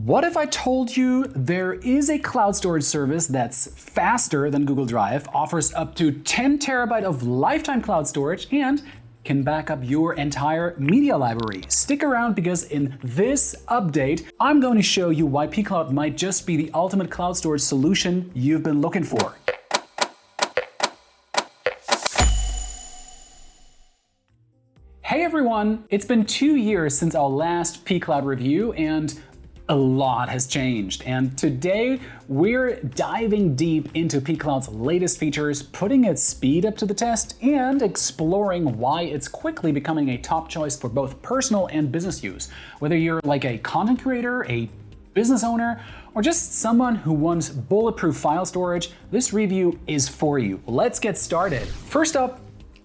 What if I told you there is a cloud storage service that's faster than Google Drive, offers up to 10 terabyte of lifetime cloud storage, and can back up your entire media library? Stick around because in this update, I'm going to show you why pCloud might just be the ultimate cloud storage solution you've been looking for. Hey everyone! It's been 2 years since our last pCloud review and a lot has changed. And today we're diving deep into pCloud's latest features, putting its speed up to the test, and exploring why it's quickly becoming a top choice for both personal and business use. Whether you're like a content creator, a business owner, or just someone who wants bulletproof file storage, this review is for you. Let's get started. First up,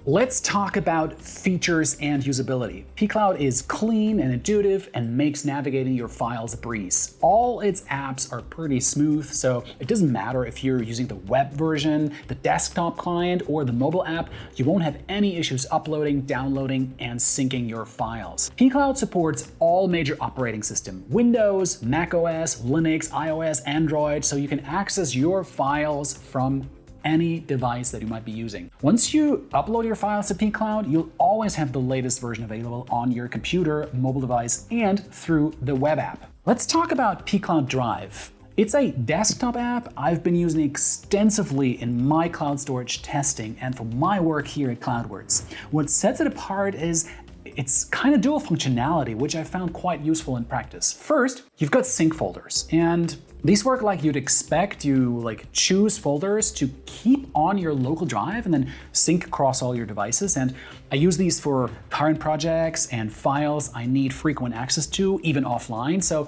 let's talk about features and usability. pCloud is clean and intuitive and makes navigating your files a breeze. All its apps are pretty smooth, so it doesn't matter if you're using the web version, the desktop client, or the mobile app, you won't have any issues uploading, downloading, and syncing your files. pCloud supports all major operating systems: Windows, macOS, Linux, iOS, Android, so you can access your files from any device that you might be using. Once you upload your files to pCloud, you'll always have the latest version available on your computer, mobile device, and through the web app. Let's talk about pCloud Drive. It's a desktop app I've been using extensively in my cloud storage testing and for my work here at CloudWorks. What sets it apart is it's kind of dual functionality, which I found quite useful in practice. First, you've got sync folders, and these work like you'd expect. You choose folders to keep on your local drive and then sync across all your devices. And I use these for current projects and files I need frequent access to, even offline. So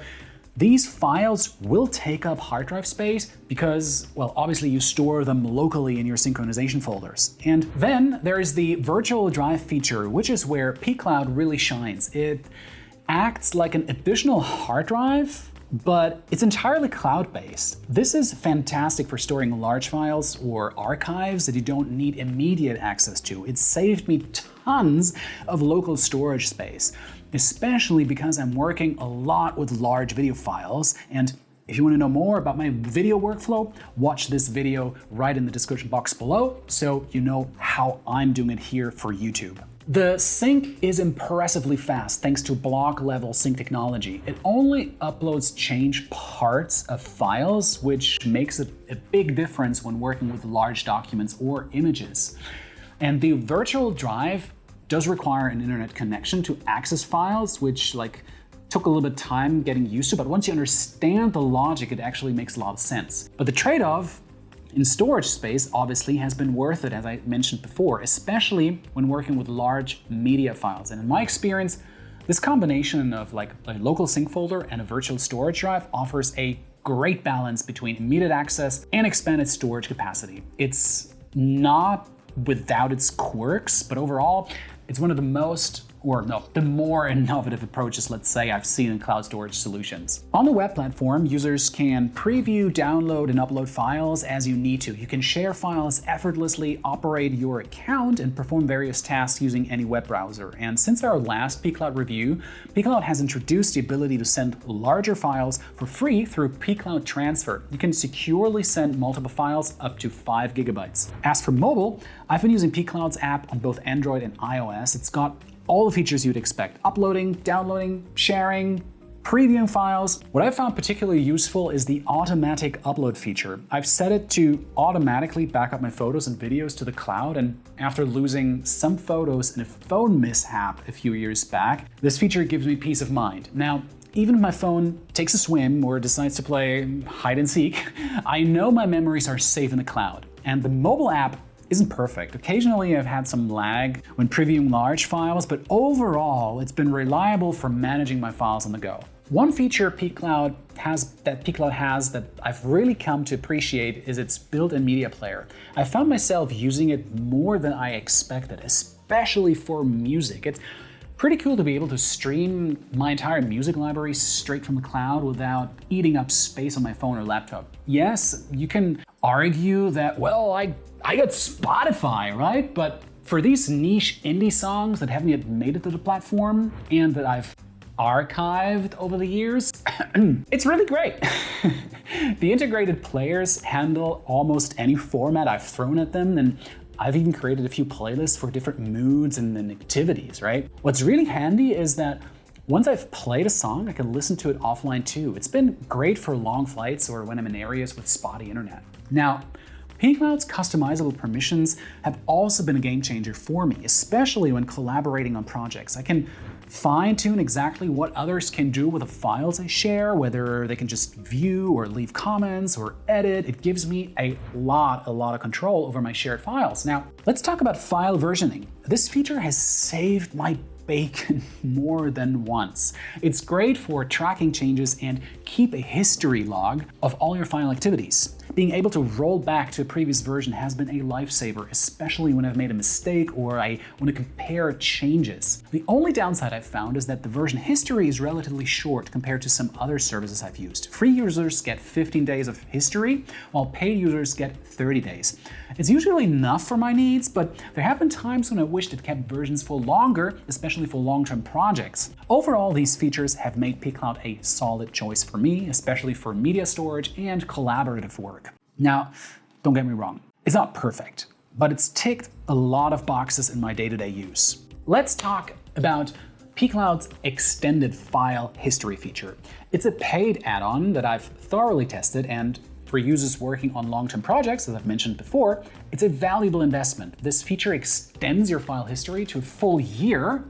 these files will take up hard drive space because, well, obviously you store them locally in your synchronization folders. And then there is the virtual drive feature, which is where pCloud really shines. It acts like an additional hard drive, but it's entirely cloud-based. This is fantastic for storing large files or archives that you don't need immediate access to. It saved me tons of local storage space, especially because I'm working a lot with large video files. And if you want to know more about my video workflow, watch this video right in the description box below so you know how I'm doing it here for YouTube. The sync is impressively fast thanks to block-level sync technology. It only uploads change parts of files, which makes it a big difference when working with large documents or images. And the virtual drive does require an internet connection to access files, which took a little bit of time getting used to, but once you understand the logic, it actually makes a lot of sense. But the trade-off in storage space obviously has been worth it, as I mentioned before, especially when working with large media files. And in my experience, this combination of a local sync folder and a virtual storage drive offers a great balance between immediate access and expanded storage capacity. It's not without its quirks, but overall, it's one of the more innovative approaches, let's say, I've seen in cloud storage solutions. On the web platform, users can preview, download, and upload files as you need to. You can share files effortlessly, operate your account, and perform various tasks using any web browser. And since our last pCloud review, pCloud has introduced the ability to send larger files for free through pCloud Transfer. You can securely send multiple files up to 5 gigabytes. As for mobile, I've been using pCloud's app on both Android and iOS. It's got all the features you'd expect: uploading, downloading, sharing, previewing files. What I found particularly useful is the automatic upload feature. I've set it to automatically back up my photos and videos to the cloud, and after losing some photos in a phone mishap a few years back, this feature gives me peace of mind. Now, even if my phone takes a swim or decides to play hide and seek, I know my memories are safe in the cloud. And the mobile app isn't perfect. Occasionally I've had some lag when previewing large files, but overall it's been reliable for managing my files on the go. One feature pCloud has that I've really come to appreciate is its built-in media player. I found myself using it more than I expected, especially for music. It's pretty cool to be able to stream my entire music library straight from the cloud without eating up space on my phone or laptop. Yes, you can argue that, well, I got Spotify, right? But for these niche indie songs that haven't yet made it to the platform and that I've archived over the years. It's really great. The integrated players handle almost any format I've thrown at them, and I've even created a few playlists for different moods and activities, right? What's really handy is that once I've played a song, I can listen to it offline too. It's been great for long flights or when I'm in areas with spotty internet. Now, pCloud's customizable permissions have also been a game changer for me, especially when collaborating on projects. I can fine-tune exactly what others can do with the files I share, whether they can just view or leave comments or edit. It gives me a lot of control over my shared files. Now, let's talk about file versioning. This feature has saved my bacon more than once. It's great for tracking changes and keep a history log of all your file activities. Being able to roll back to a previous version has been a lifesaver, especially when I've made a mistake or I want to compare changes. The only downside I've found is that the version history is relatively short compared to some other services I've used. Free users get 15 days of history, while paid users get 30 days. It's usually enough for my needs, but there have been times when I wished it kept versions for longer, especially for long-term projects. Overall, these features have made pCloud a solid choice for me, especially for media storage and collaborative work. Now, don't get me wrong, it's not perfect, but it's ticked a lot of boxes in my day-to-day use. Let's talk about pCloud's extended file history feature. It's a paid add-on that I've thoroughly tested, and for users working on long-term projects, as I've mentioned before, it's a valuable investment. This feature extends your file history to a full year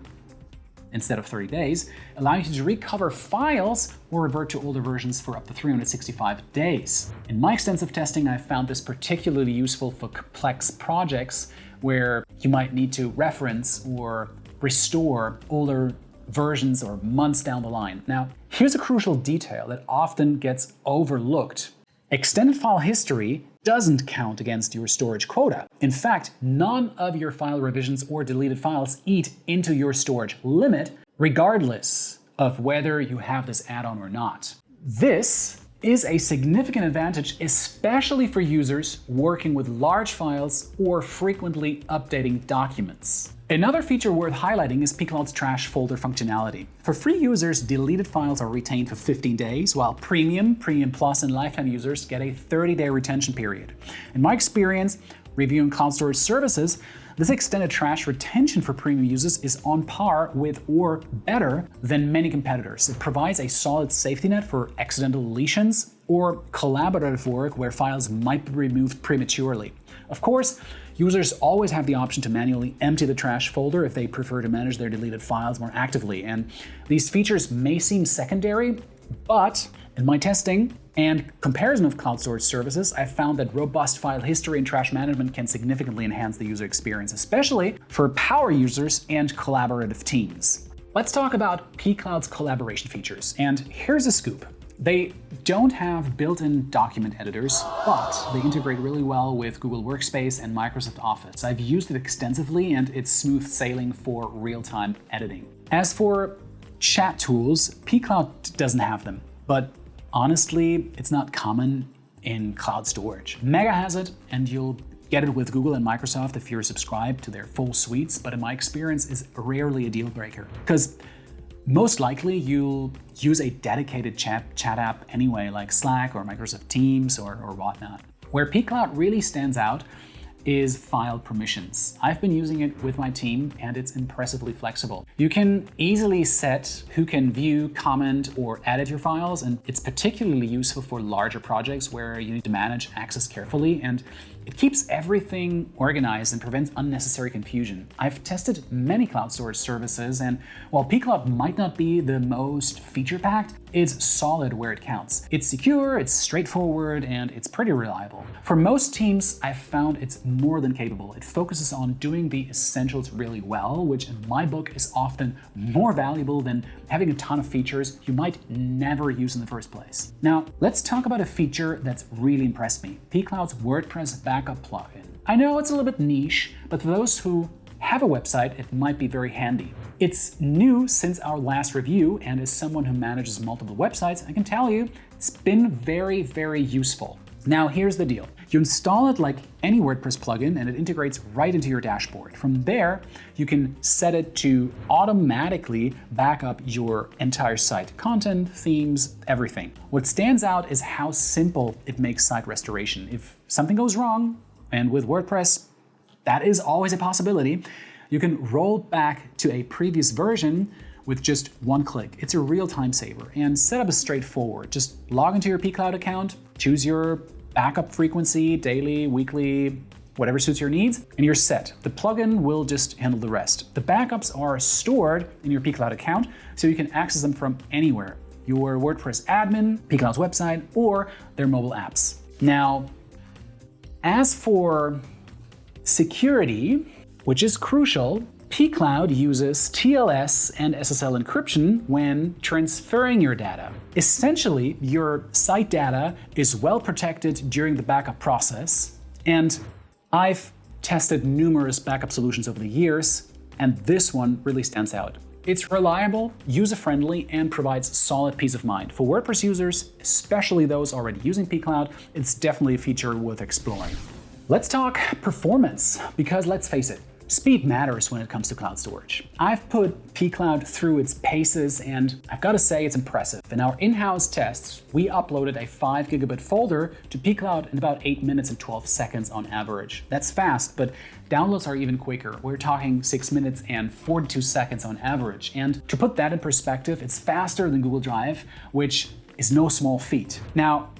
instead of 30 days, allowing you to recover files or revert to older versions for up to 365 days. In my extensive testing, I found this particularly useful for complex projects where you might need to reference or restore older versions or months down the line. Now, here's a crucial detail that often gets overlooked. Extended file history doesn't count against your storage quota. In fact, none of your file revisions or deleted files eat into your storage limit, regardless of whether you have this add-on or not. This is a significant advantage, especially for users working with large files or frequently updating documents. Another feature worth highlighting is pCloud's trash folder functionality. For free users, deleted files are retained for 15 days, while Premium, Premium Plus, and Lifetime users get a 30-day retention period. In my experience, reviewing cloud storage services, this extended trash retention for premium users is on par with or better than many competitors. It provides a solid safety net for accidental deletions or collaborative work where files might be removed prematurely. Of course, users always have the option to manually empty the trash folder if they prefer to manage their deleted files more actively, and these features may seem secondary, but in my testing and comparison of cloud storage services, I've found that robust file history and trash management can significantly enhance the user experience, especially for power users and collaborative teams. Let's talk about pCloud's collaboration features, and here's a scoop. They don't have built-in document editors, but they integrate really well with Google Workspace and Microsoft Office. I've used it extensively, and it's smooth sailing for real-time editing. As for chat tools, pCloud doesn't have them, but honestly, it's not common in cloud storage. Mega has it, and you'll get it with Google and Microsoft if you're subscribed to their full suites, but in my experience, it's rarely a deal breaker. Because most likely you'll use a dedicated chat app anyway, like Slack or Microsoft Teams or whatnot. Where pCloud really stands out is file permissions. I've been using it with my team, and it's impressively flexible. You can easily set who can view, comment, or edit your files, and it's particularly useful for larger projects where you need to manage access carefully, and it keeps everything organized and prevents unnecessary confusion. I've tested many cloud storage services, and while pCloud might not be the most feature-packed, it's solid where it counts. It's secure, it's straightforward, and it's pretty reliable. For most teams, I've found it's more than capable. It focuses on doing the essentials really well, which in my book is often more valuable than having a ton of features you might never use in the first place. Now, let's talk about a feature that's really impressed me, pCloud's WordPress backup plugin. I know it's a little bit niche, but for those who have a website, it might be very handy. It's new since our last review, and as someone who manages multiple websites, I can tell you it's been very, very useful. Now here's the deal. You install it like any WordPress plugin and it integrates right into your dashboard. From there, you can set it to automatically back up your entire site, content, themes, everything. What stands out is how simple it makes site restoration. If something goes wrong, and with WordPress, that is always a possibility, you can roll back to a previous version with just one click. It's a real time saver, and setup is straightforward. Just log into your pCloud account, choose your backup frequency, daily, weekly, whatever suits your needs, and you're set. The plugin will just handle the rest. The backups are stored in your pCloud account, so you can access them from anywhere. Your WordPress admin, pCloud's website, or their mobile apps. Now, as for security, which is crucial, pCloud uses TLS and SSL encryption when transferring your data. Essentially, your site data is well protected during the backup process, and I've tested numerous backup solutions over the years, and this one really stands out. It's reliable, user-friendly, and provides solid peace of mind. For WordPress users, especially those already using pCloud, it's definitely a feature worth exploring. Let's talk performance, because let's face it, speed matters when it comes to cloud storage. I've put pCloud through its paces, and I've got to say it's impressive. In our in-house tests, we uploaded a 5 gigabit folder to pCloud in about 8 minutes and 12 seconds on average. That's fast, but downloads are even quicker. We're talking 6 minutes and 42 seconds on average. And to put that in perspective, it's faster than Google Drive, which is no small feat. Now,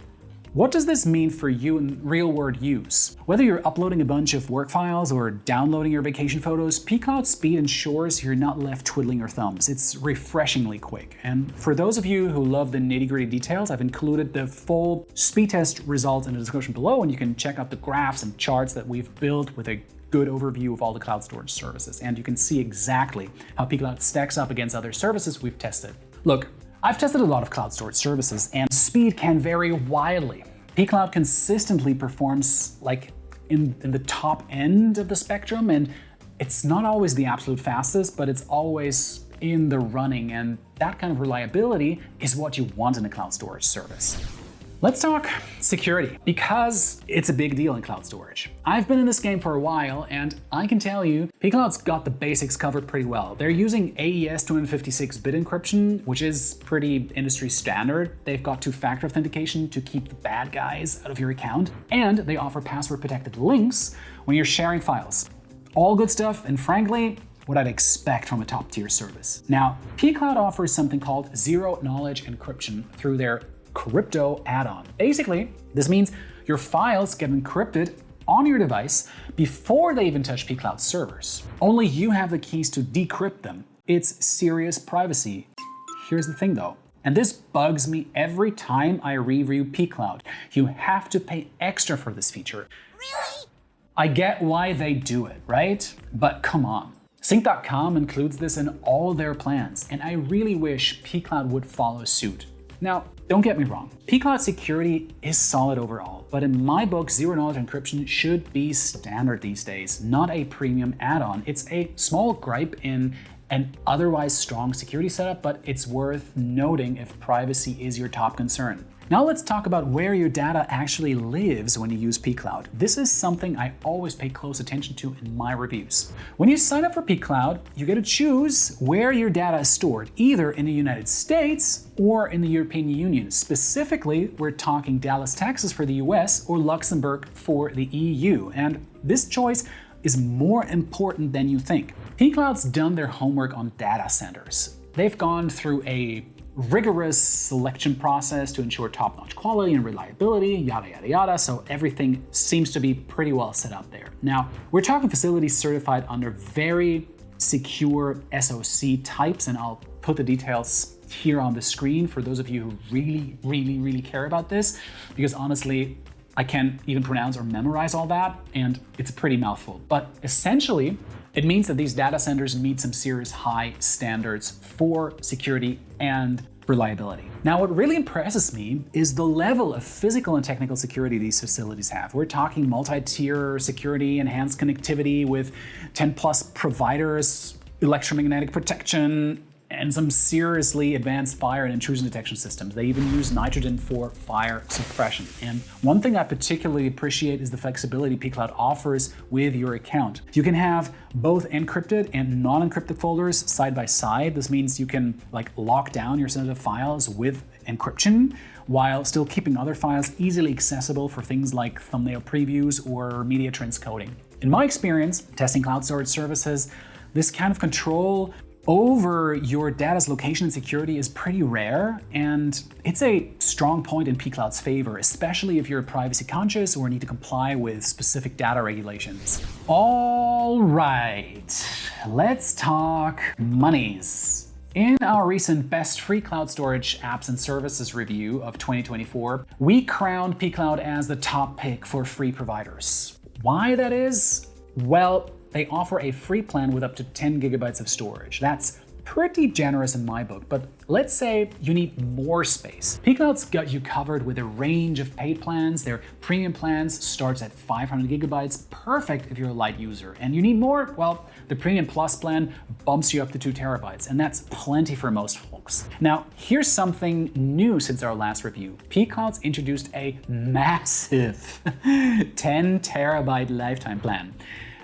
what does this mean for you in real-world use? Whether you're uploading a bunch of work files or downloading your vacation photos, pCloud speed ensures you're not left twiddling your thumbs. It's refreshingly quick. And for those of you who love the nitty-gritty details, I've included the full speed test results in the description below, and you can check out the graphs and charts that we've built with a good overview of all the cloud storage services. And you can see exactly how pCloud stacks up against other services we've tested. Look, I've tested a lot of cloud storage services, and speed can vary wildly. pCloud consistently performs like in the top end of the spectrum, and it's not always the absolute fastest, but it's always in the running, and that kind of reliability is what you want in a cloud storage service. Let's talk security, because it's a big deal in cloud storage. I've been in this game for a while, and I can tell you, pCloud's got the basics covered pretty well. They're using AES 256-bit encryption, which is pretty industry standard. They've got two-factor authentication to keep the bad guys out of your account, and they offer password-protected links when you're sharing files. All good stuff, and frankly, what I'd expect from a top-tier service. Now, pCloud offers something called zero-knowledge encryption through their crypto add-on. Basically, this means your files get encrypted on your device before they even touch pCloud servers. Only you have the keys to decrypt them. It's serious privacy. Here's the thing though, and this bugs me every time I review pCloud. You have to pay extra for this feature. Really? I get why they do it, right? But come on. Sync.com includes this in all their plans, and I really wish pCloud would follow suit. Now, don't get me wrong, pCloud security is solid overall, but in my book, zero-knowledge encryption should be standard these days, not a premium add-on. It's a small gripe in an otherwise strong security setup, but it's worth noting if privacy is your top concern. Now let's talk about where your data actually lives when you use pCloud. This is something I always pay close attention to in my reviews. When you sign up for pCloud, you get to choose where your data is stored, either in the United States or in the European Union. Specifically, we're talking Dallas, Texas for the US or Luxembourg for the EU. And this choice is more important than you think. pCloud's done their homework on data centers. They've gone through a rigorous selection process to ensure top-notch quality and reliability, yada, yada, yada, so everything seems to be pretty well set up there. Now, we're talking facilities certified under very secure SOC types, and I'll put the details here on the screen for those of you who really care about this, because honestly, I can't even pronounce or memorize all that, and it's a pretty mouthful. But essentially, it means that these data centers meet some serious high standards for security and reliability. Now, what really impresses me is the level of physical and technical security these facilities have. We're talking multi-tier security, enhanced connectivity with 10 plus providers, electromagnetic protection, and some seriously advanced fire and intrusion detection systems. They even use nitrogen for fire suppression. And one thing I particularly appreciate is the flexibility pCloud offers with your account. You can have both encrypted and non-encrypted folders side by side. This means you can lock down your sensitive files with encryption while still keeping other files easily accessible for things like thumbnail previews or media transcoding. In my experience, testing cloud storage services, this kind of control over your data's location and security is pretty rare, and it's a strong point in pCloud's favor, especially if you're privacy conscious or need to comply with specific data regulations. All right, let's talk monies. In our recent Best Free Cloud Storage Apps and Services review of 2024, we crowned pCloud as the top pick for free providers. Why that is? Well, they offer a free plan with up to 10 gigabytes of storage. That's pretty generous in my book, but let's say you need more space. pCloud's got you covered with a range of paid plans. Their premium plans starts at 500 gigabytes, perfect if you're a light user. And you need more? Well, the Premium Plus plan bumps you up to 2 terabytes, and that's plenty for most folks. Now, here's something new since our last review. pCloud's introduced a massive 10 terabyte lifetime plan.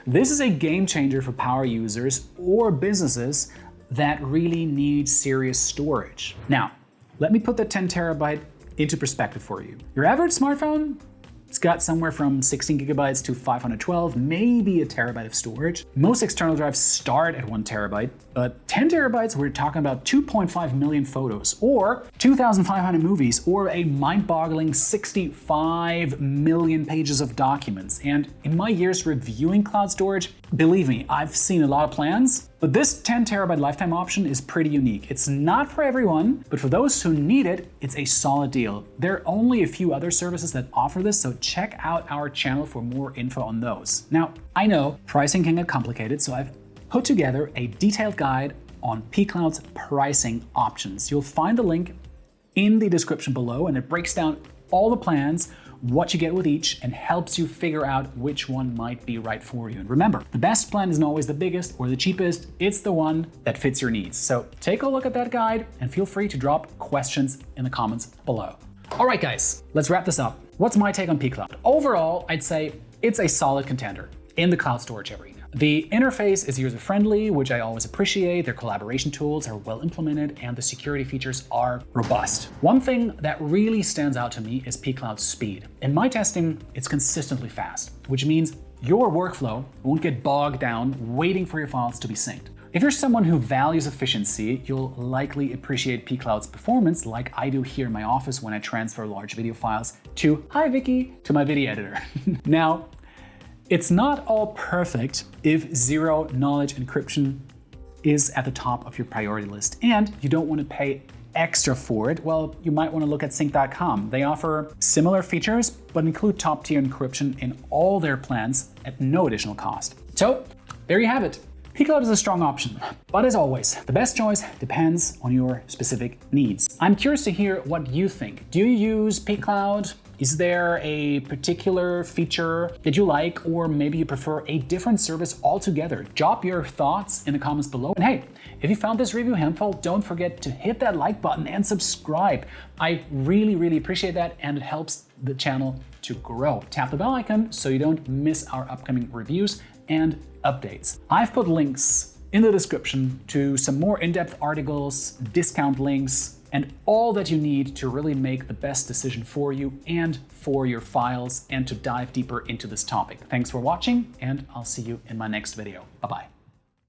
This is a game changer for power users or businesses that really need serious storage. Now, let me put that 10 terabyte into perspective for you. Your average smartphone, it's got somewhere from 16 gigabytes to 512, maybe a terabyte of storage. Most external drives start at 1 terabyte, but 10 terabytes, we're talking about 2.5 million photos, or 2,500 movies, or a mind-boggling 65 million pages of documents. And in my years reviewing cloud storage, believe me, I've seen a lot of plans, but this 10 terabyte lifetime option is pretty unique. It's not for everyone, but for those who need it, it's a solid deal. There are only a few other services that offer this, so check out our channel for more info on those. Now, I know pricing can get complicated, so I've put together a detailed guide on pCloud's pricing options. You'll find the link in the description below, and it breaks down all the plans, what you get with each, and helps you figure out which one might be right for you. And remember, the best plan isn't always the biggest or the cheapest, it's the one that fits your needs. So take a look at that guide and feel free to drop questions in the comments below. All right, guys, let's wrap this up. What's my take on pCloud? Overall, I'd say it's a solid contender in the cloud storage arena. The interface is user-friendly, which I always appreciate. Their collaboration tools are well implemented, and the security features are robust. One thing that really stands out to me is pCloud's speed. In my testing, it's consistently fast, which means your workflow won't get bogged down waiting for your files to be synced. If you're someone who values efficiency, you'll likely appreciate pCloud's performance like I do here in my office when I transfer large video files to my video editor. Now, it's not all perfect if zero-knowledge encryption is at the top of your priority list and you don't want to pay extra for it. Well, you might want to look at sync.com. They offer similar features but include top-tier encryption in all their plans at no additional cost. So, there you have it. pCloud is a strong option, but as always, the best choice depends on your specific needs. I'm curious to hear what you think. Do you use pCloud? Is there a particular feature that you like, or maybe you prefer a different service altogether? Drop your thoughts in the comments below. And hey, if you found this review helpful, don't forget to hit that like button and subscribe. I really appreciate that, and it helps the channel to grow. Tap the bell icon so you don't miss our upcoming reviews and updates. I've put links in the description to some more in-depth articles, discount links, and all that you need to really make the best decision for you and for your files and to dive deeper into this topic. Thanks for watching, and I'll see you in my next video. Bye-bye.